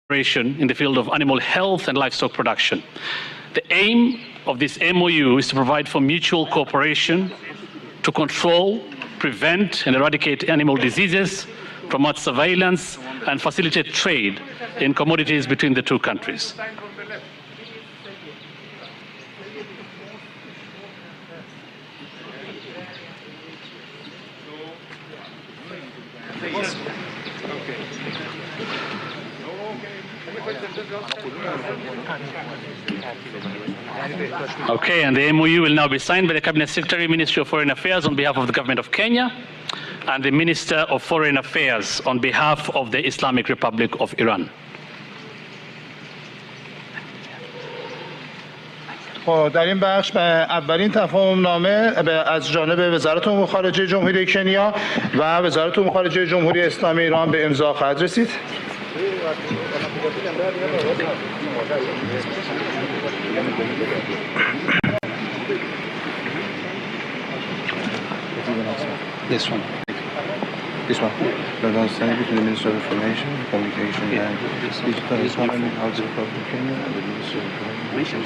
cooperation in the field of animal health and livestock production. The aim of this MOU is to provide for mutual cooperation to control, prevent, and eradicate animal diseases, promote surveillance, and facilitate trade in commodities between the two countries. Okay, and the MOU will now be signed by the Cabinet Secretary, Ministry of Foreign Affairs on behalf of the Government of Kenya, and the Minister of Foreign Affairs on behalf of the Islamic Republic of Iran. در این بخش به اولین تفاهم نامه از جانب وزارت امور خارجه جمهوری کنیا و وزارت امور خارجه جمهوری اسلامی ایران به امضا خواهد رسید. This one. The understanding between the Minister of Information, Communication and Digital Economy of the Republic of Kenya and the Minister of Information.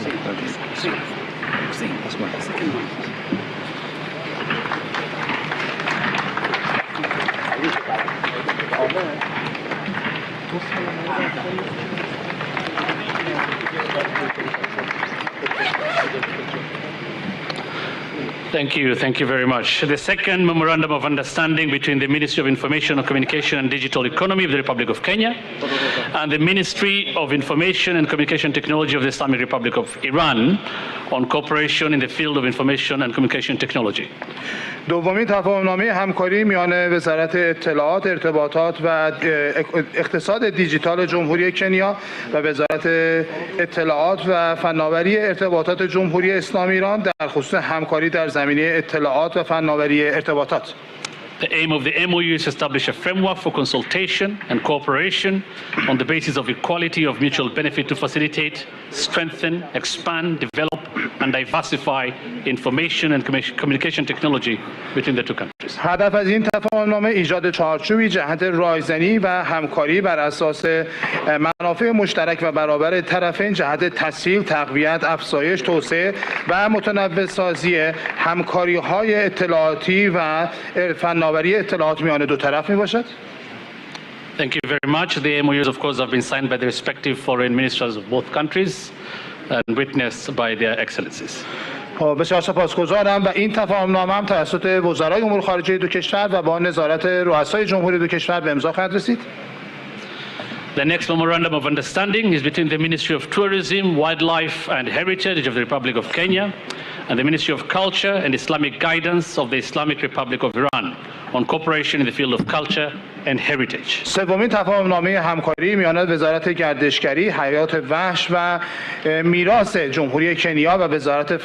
That's my second one. Thank you very much. The second Memorandum of Understanding between the Ministry of Information and Communication and Digital Economy of the Republic of Kenya and the Ministry of Information and Communication Technology of the Islamic Republic of Iran on cooperation in the field of information and communication technology. دومین تفاهم‌نامه همکاری میان وزارت اطلاعات، ارتباطات و اقتصاد دیجیتال جمهوری کنیا و وزارت اطلاعات و فناوری ارتباطات جمهوری اسلامی ایران در خصوص همکاری در زمینه اطلاعات و فناوری ارتباطات. The aim of the MOU is to establish a framework for consultation and cooperation on the basis of equality of mutual benefit to facilitate, strengthen, expand, develop, and diversify information and communication technology between the two countries. هدف از این تفاهم‌نامه ایجاد چارچوبی جهت رایزنی و همکاری بر اساس منافع مشترک و برابر طرفین جهت تسهیل، تقویت، افزایش، توسعه و متنوع سازی همکاری‌های اطلاعاتی و فناوری اطلاعات میان دو طرف میباشد. Thank you very much. The MOUs, of course, have been signed by the respective foreign ministers of both countries and witnessed by their excellencies. بسیار سپاسگزارم و این تفاهم‌نامه هم توسط وزرای امور خارجه دو کشور و با نظارت رؤسای جمهوری دو کشور به امضا خواهد رسید. The next memorandum of understanding is between the Ministry of Tourism, Wildlife and Heritage of the Republic of Kenya and the Ministry of Culture and Islamic Guidance of the Islamic Republic of Iran on cooperation in the field of culture and heritage. سومین تفاهم‌نامه همکاری میان وزارت گردشگری، حیات وحش و میراث جمهوری کنیا و وزارت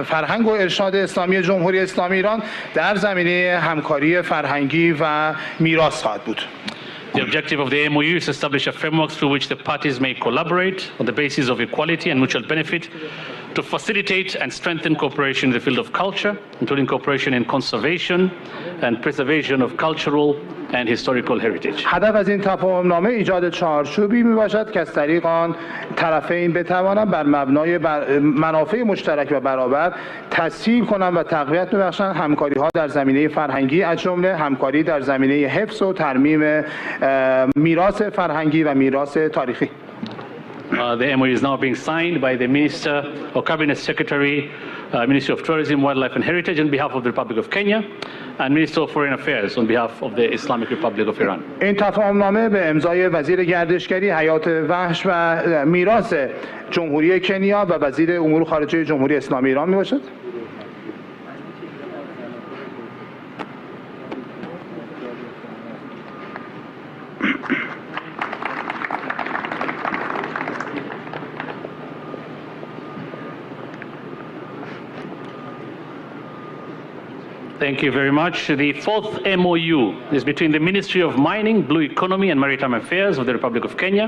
فرهنگ و ارشاد اسلامی جمهوری اسلامی ایران در زمینه همکاری فرهنگی و میراث خواهد بود. The objective of the MOU is to establish a framework through which the parties may collaborate on the basis of equality and mutual benefit to facilitate and strengthen cooperation in the field of culture, including cooperation in conservation and preservation of cultural and historical heritage. هدف از این تفاهم‌نامه ایجاد چارچوبی میباشد که از طریق آن طرفین بتوانند بر مبنای منافع مشترک و برابر تسهیل کنند و تقویت ببخشند همکاری‌ها در زمینه فرهنگی از جمله همکاری در زمینه حفظ و ترمیم میراث فرهنگی و میراث تاریخی. The MOU is now being signed by the Minister or Cabinet Secretary, Ministry of Tourism, Wildlife and Heritage on behalf of the Republic of Kenya and Minister of Foreign Affairs on behalf of the Islamic Republic of Iran. این تفاهم‌نامه به امضای وزیر گردشگری، حیات وحش و میراث جمهوری کنیا و وزیر امور خارجه جمهوری اسلامی ایران میباشد. Thank you very much. The fourth MOU is between the Ministry of Mining, Blue Economy and Maritime Affairs of the Republic of Kenya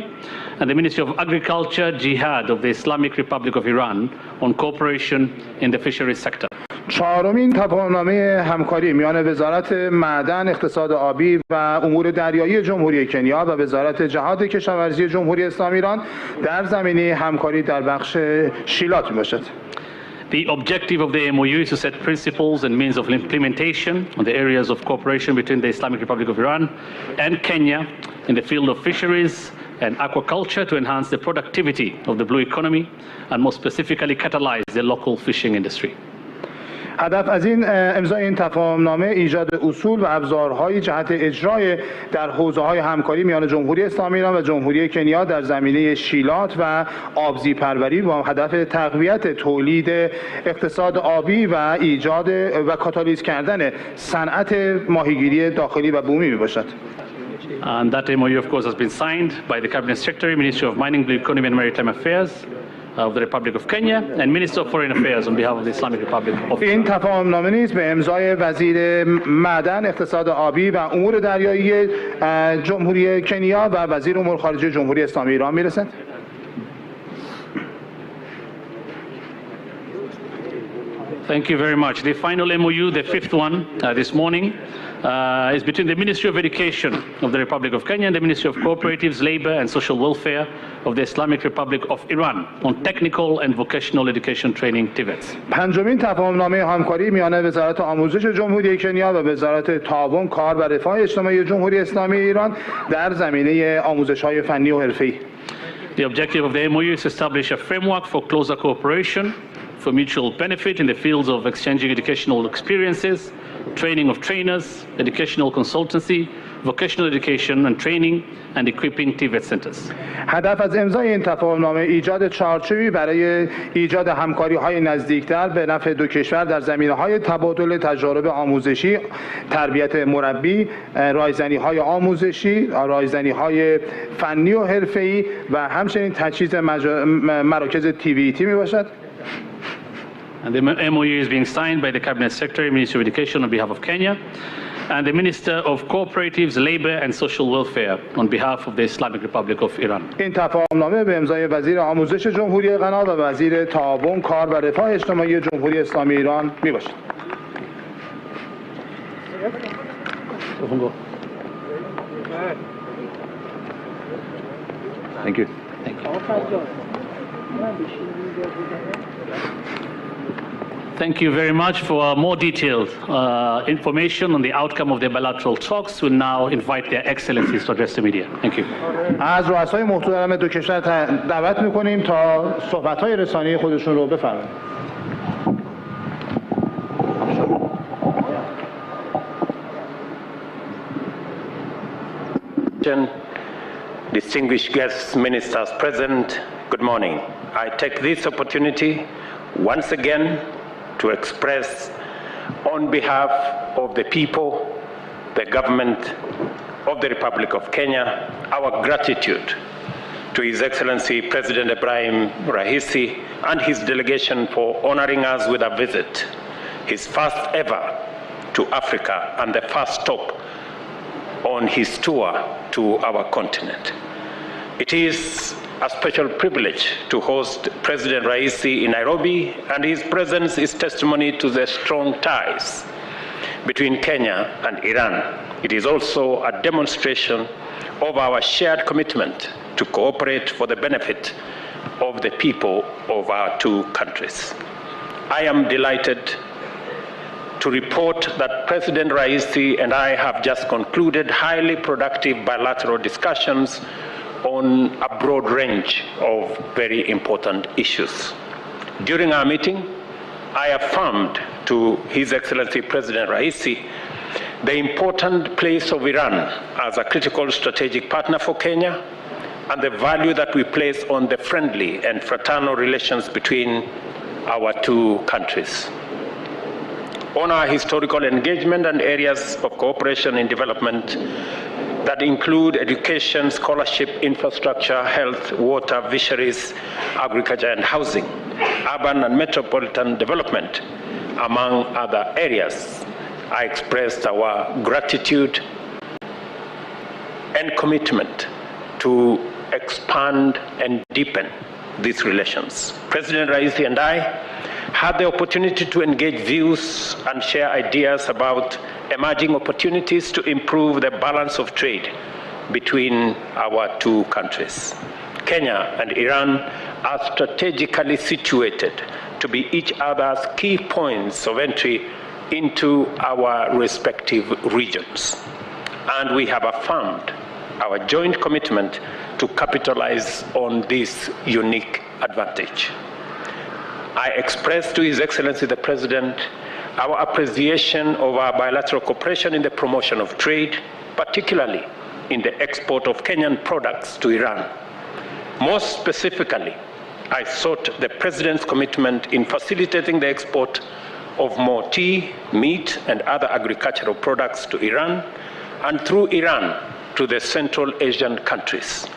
and the Ministry of Agriculture, Jihad of the Islamic Republic of Iran on cooperation in the fisheries sector. چهارمین تفاهمنامه همکاری میان وزارت معدن، اقتصاد آبی و امور دریایی جمهوری کنیا و وزارت جهاد کشاورزی جمهوری اسلامی ایران در زمینه همکاری در بخش شیلات میباشد. The objective of the MOU is to set principles and means of implementation on the areas of cooperation between the Islamic Republic of Iran and Kenya in the field of fisheries and aquaculture to enhance the productivity of the blue economy and more specifically catalyze the local fishing industry. هدف از این امضای این تفاهمنامه ایجاد اصول و ابزارهای جهت اجرای در حوزه‌های همکاری میان جمهوری اسلامی ایران و جمهوری کنیا در زمینه شیلات و آبزی پروری با هدف تقویت تولید اقتصاد آبی و ایجاد و کاتالیز کردن صنعت ماهیگیری داخلی و بومی میباشد. And that MOU of course has been signed by the Cabinet Secretary, Ministry of Mining, Blue Economy and Maritime Affairs of the Republic of Kenya and Minister of Foreign Affairs on behalf of the Islamic Republic of این تفاهمنامه نیز به امضای وزیر معدن، اقتصاد آبی و امور دریایی جمهوری کنیا و وزیر امور خارجه جمهوری اسلامی ایران میرسد. Thank you very much. The final MOU, the fifth one this morning, is between the Ministry of Education of the Republic of Kenya and the Ministry of Cooperatives, Labor and Social Welfare of the Islamic Republic of Iran on technical and vocational education training TVETs. پنجمین تفاهمنامه همکاری میان وزارت آموزش جمهوری کنیا و وزارت تعاون، کار و رفاه اجتماعی جمهوری اسلامی ایران در زمینه آموزش‌های فنی و حرفه‌ای. The objective of the MOU is to establish a framework for closer cooperation for mutual benefit in the fields of exchanging educational experiences, training of trainers, educational consultancy, vocational education and training, and equipping TVET centers. هدف از امضای این تفاهمنامه ایجاد چارچوبی برای ایجاد همکاری‌های نزدیکتر به نفع دو کشور در زمینه‌های تبادل تجارب آموزشی، تربیت مربی، رایزنی‌های آموزشی، رایزنی‌های فنی و حرفه‌ای و همچنین تجهیز مراکز TVET میباشد. And the MOU is being signed by the Cabinet Secretary, Ministry of Education on behalf of Kenya, and the Minister of Cooperatives, Labor and Social Welfare on behalf of the Islamic Republic of Iran. این تفاهمنامه به امضای وزیر آموزش جمهوری غنا و وزیر تعاون، کار و رفاه اجتماعی جمهوری اسلامی ایران میباشد. Thank you. Thank you very much for more detailed information on the outcome of the bilateral talks. We'll now invite their excellencies to address the media. Thank you. از رؤسای محترم دو کشور دعوت می‌کنیم تا صحبت‌های رسانه‌ای خودشون رو بفرمایند. Distinguished guests, ministers present, good morning. I take this opportunity once again to express on behalf of the people, the government of the Republic of Kenya, our gratitude to His Excellency President Ibrahim Raisi and his delegation for honoring us with a visit, his first ever to Africa and the first stop on his tour to our continent. It is a special privilege to host President Raisi in Nairobi, and his presence is testimony to the strong ties between Kenya and Iran. It is also a demonstration of our shared commitment to cooperate for the benefit of the people of our two countries. I am delighted to report that President Raisi and I have just concluded highly productive bilateral discussions on a broad range of very important issues. During our meeting, I affirmed to His Excellency President Raisi the important place of Iran as a critical strategic partner for Kenya and the value that we place on the friendly and fraternal relations between our two countries. On our historical engagement and areas of cooperation in development that include education, scholarship, infrastructure, health, water, fisheries, agriculture and housing, urban and metropolitan development, among other areas. I expressed our gratitude and commitment to expand and deepen these relations. President Raisi and I had the opportunity to engage views and share ideas about emerging opportunities to improve the balance of trade between our two countries. Kenya and Iran are strategically situated to be each other's key points of entry into our respective regions. And we have affirmed our joint commitment to capitalize on this unique advantage. I express to His Excellency the President our appreciation of our bilateral cooperation in the promotion of trade, particularly in the export of Kenyan products to Iran. Most specifically, I sought the President's commitment in facilitating the export of more tea, meat, and other agricultural products to Iran, and through Iran to the Central Asian countries.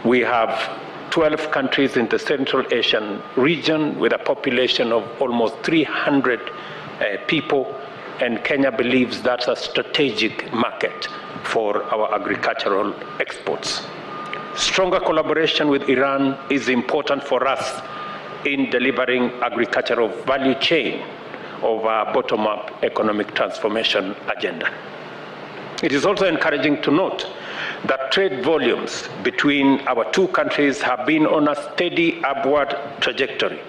We have 12 countries in the Central Asian region with a population of almost 300 people, and Kenya believes that's a strategic market for our agricultural exports. Stronger collaboration with Iran is important for us in delivering agricultural value chain of our bottom-up economic transformation agenda. It is also encouraging to note that trade volumes between our two countries have been on a steady upward trajectory.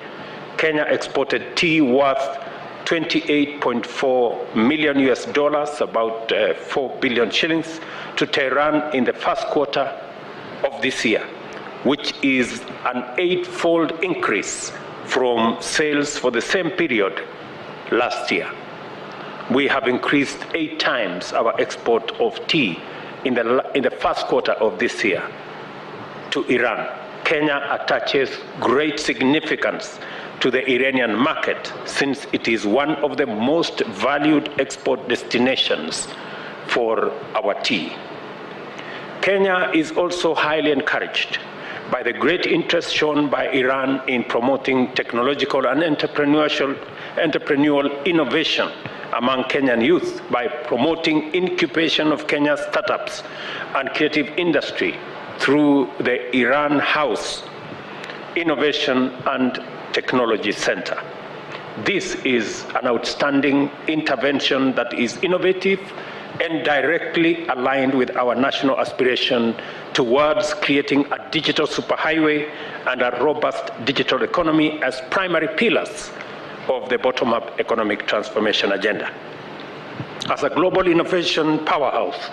Kenya exported tea worth $28.4 million US, about 4 billion shillings, to Tehran in the first quarter of this year, which is an 8-fold increase from sales for the same period last year. We have increased 8 times our export of tea in the first quarter of this year to Iran. Kenya attaches great significance to the Iranian market since it is one of the most valued export destinations for our tea. Kenya is also highly encouraged by the great interest shown by Iran in promoting technological and entrepreneurial innovation among Kenyan youth by promoting incubation of Kenya's startups and creative industry through the Iran House Innovation and Technology Center. This is an outstanding intervention that is innovative and directly aligned with our national aspiration towards creating a digital superhighway and a robust digital economy as primary pillars of the bottom-up economic transformation agenda. As a global innovation powerhouse,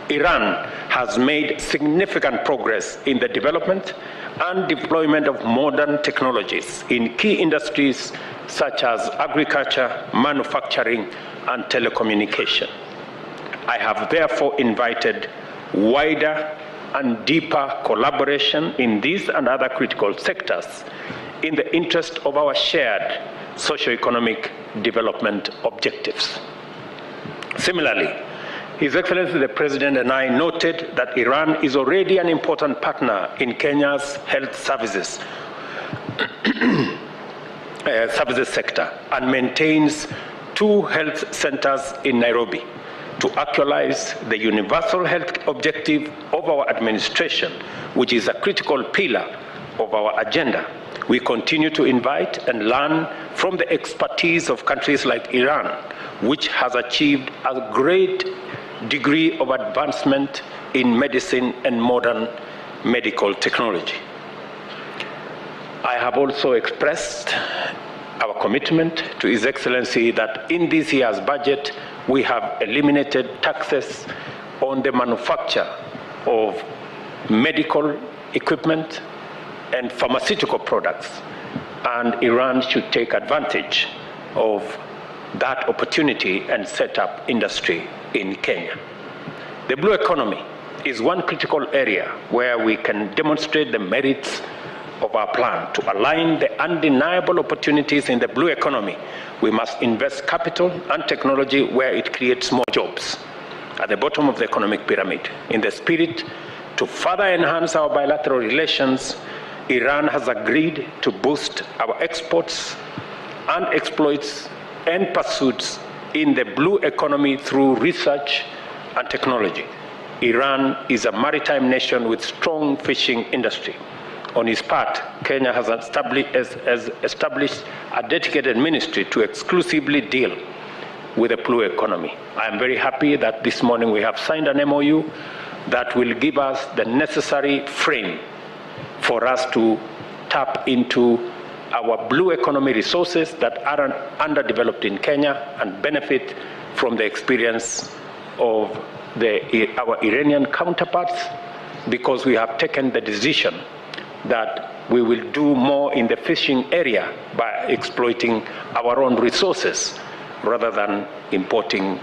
Iran has made significant progress in the development and deployment of modern technologies in key industries such as agriculture, manufacturing, and telecommunication. I have therefore invited wider and deeper collaboration in these and other critical sectors in the interest of our shared socio-economic development objectives. Similarly, His Excellency the President and I noted that Iran is already an important partner in Kenya's health services sector and maintains 2 health centers in Nairobi. To actualize the universal health objective of our administration, which is a critical pillar of our agenda, we continue to invite and learn from the expertise of countries like Iran, which has achieved a great degree of advancement in medicine and modern medical technology. I have also expressed our commitment to His Excellency that in this year's budget, we have eliminated taxes on the manufacture of medical equipment and pharmaceutical products, and Iran should take advantage of that opportunity and set up industry in Kenya. The blue economy is one critical area where we can demonstrate the merits of our plan. To align the undeniable opportunities in the blue economy, we must invest capital and technology where it creates more jobs, at the bottom of the economic pyramid. In the spirit to further enhance our bilateral relations, Iran has agreed to boost our exports and exploits and pursuits in the blue economy through research and technology. Iran is a maritime nation with strong fishing industry. On its part, Kenya has established a dedicated ministry to exclusively deal with the blue economy. I am very happy that this morning we have signed an MOU that will give us the necessary frame for us to tap into our blue economy resources that are underdeveloped in Kenya and benefit from the experience of our Iranian counterparts, because we have taken the decision that we will do more in the fishing area by exploiting our own resources rather than importing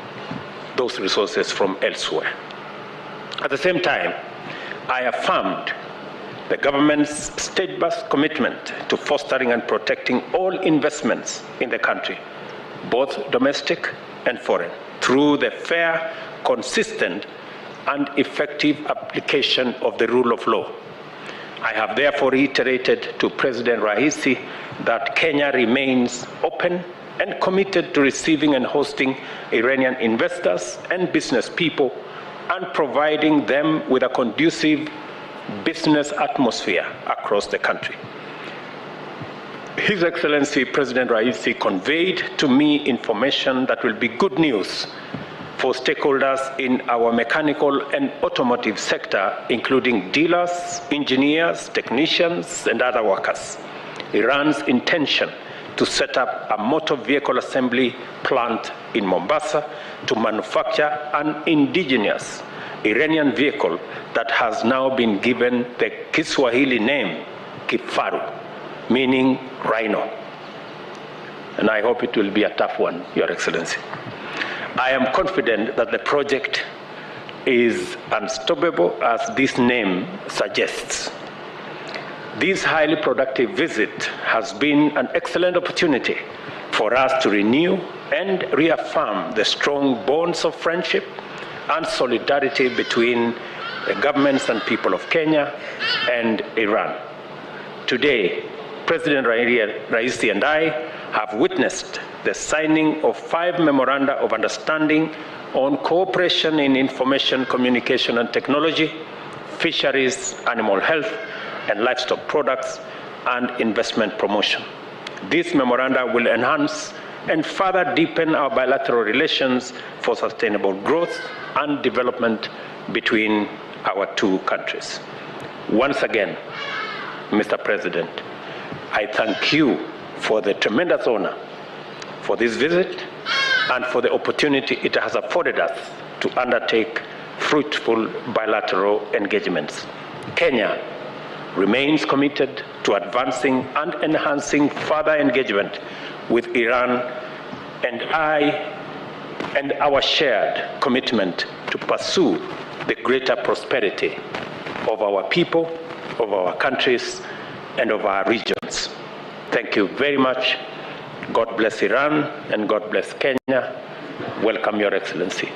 those resources from elsewhere. At the same time, I affirmed the government's steadfast commitment to fostering and protecting all investments in the country, both domestic and foreign, through the fair, consistent, and effective application of the rule of law. I have therefore reiterated to President Raisi that Kenya remains open and committed to receiving and hosting Iranian investors and business people and providing them with a conducive business atmosphere across the country. His Excellency President Raisi conveyed to me information that will be good news for stakeholders in our mechanical and automotive sector, including dealers, engineers, technicians, and other workers. Iran's intention to set up a motor vehicle assembly plant in Mombasa to manufacture an indigenous Iranian vehicle that has now been given the Kiswahili name Kifaru, meaning rhino. And I hope it will be a tough one, Your Excellency. I am confident that the project is unstoppable, as this name suggests. This highly productive visit has been an excellent opportunity for us to renew and reaffirm the strong bonds of friendship and solidarity between the governments and people of Kenya and Iran. Today, President Raisi and I have witnessed the signing of 5 memoranda of understanding on cooperation in information, communication and technology, fisheries, animal health and livestock products, and investment promotion. These memoranda will enhance and further deepen our bilateral relations for sustainable growth and development between our two countries. Once again, Mr. President, I thank you for the tremendous honor for this visit and for the opportunity it has afforded us to undertake fruitful bilateral engagements. Kenya remains committed to advancing and enhancing further engagement with Iran, and our shared commitment to pursue the greater prosperity of our people, of our countries, and of our regions. Thank you very much. God bless Iran and God bless Kenya. Welcome, Your Excellency.